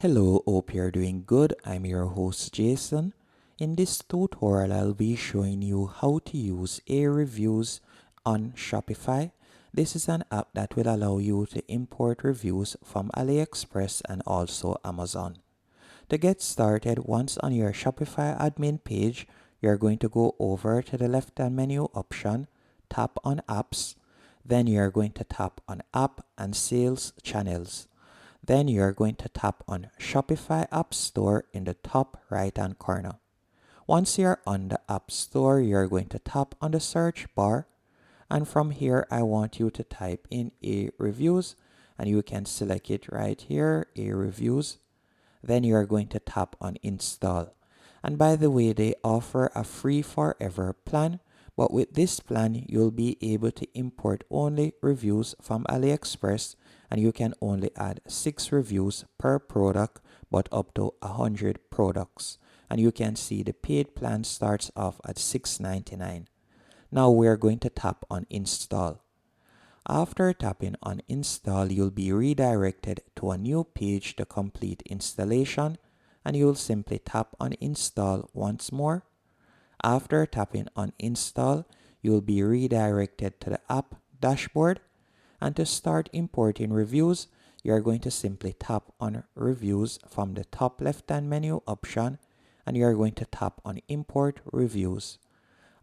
Hello, hope you're doing good. I'm your host Jason. In this tutorial, I'll be showing you how to use Arevies on Shopify. This is an app that will allow you to import reviews from Aliexpress and also Amazon. To get started, once on your Shopify admin page, you're going to go over to the left-hand menu option, tap on Apps, then you're going to tap on App and Sales Channels. Then you're going to tap on Shopify App Store in the top right hand corner. Once you're on the App Store, you're going to tap on the search bar. And from here, I want you to type in Arevies, and you can select it right here, Arevies. Then you're going to tap on Install. And by the way, they offer a free forever plan. But with this plan, you'll be able to import only reviews from AliExpress, and you can only add 6 reviews per product, but up to 100 products. And you can see the paid plan starts off at $6.99. Now we're going to tap on Install. After tapping on Install, you'll be redirected to a new page to complete installation, and you'll simply tap on Install once more. After tapping on Install, you'll be redirected to the app dashboard, and to start importing reviews, you're going to simply tap on Reviews from the top left-hand menu option, and you're going to tap on Import Reviews.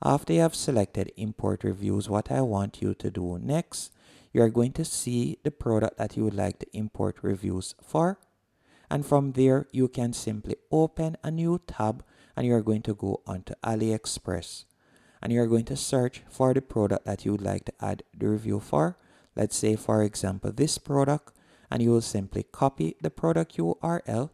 After you have selected Import Reviews, what I want you to do next, you're going to see the product that you would like to import reviews for. And from there, you can simply open a new tab, and you're going to go onto AliExpress. And you're going to search for the product that you would like to add the review for. Let's say, for example, this product, and you will simply copy the product URL.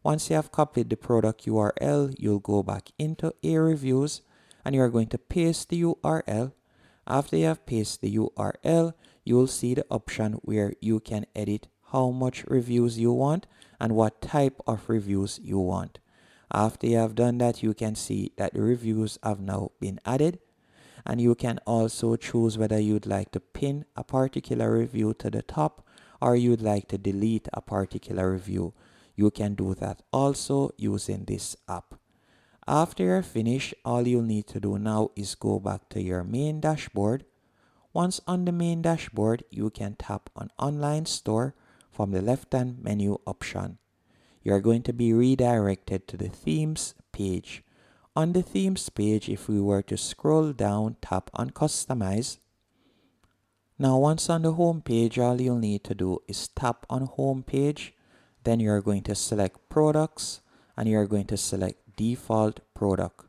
Once you have copied the product URL, you'll go back into Arevies, and you're going to paste the URL. After you have pasted the URL, you will see the option where you can edit how much reviews you want and what type of reviews you want. After you have done that, you can see that the reviews have now been added, and you can also choose whether you'd like to pin a particular review to the top or you'd like to delete a particular review. You can do that also using this app. After you're finished, all you'll need to do now is go back to your main dashboard. Once on the main dashboard, you can tap on Online Store from the left-hand menu option. You're going to be redirected to the Themes page. On the Themes page, if we were to scroll down, tap on Customize. Now, once on the home page, all you'll need to do is tap on Home page. Then you're going to select Products, and you're going to select Default Product.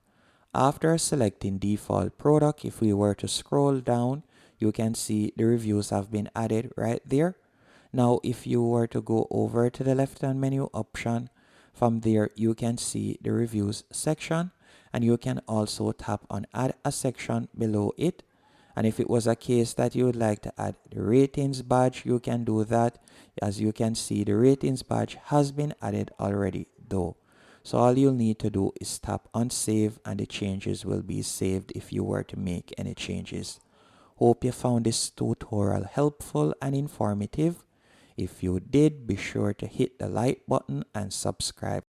After selecting Default Product, if we were to scroll down, you can see the reviews have been added right there. Now, if you were to go over to the left-hand menu option, from there you can see the reviews section, and you can also tap on Add a section below it. And if it was a case that you would like to add the ratings badge, you can do that. As you can see, the ratings badge has been added already though. So all you'll need to do is tap on Save, and the changes will be saved if you were to make any changes. Hope you found this tutorial helpful and informative. If you did, be sure to hit the like button and subscribe.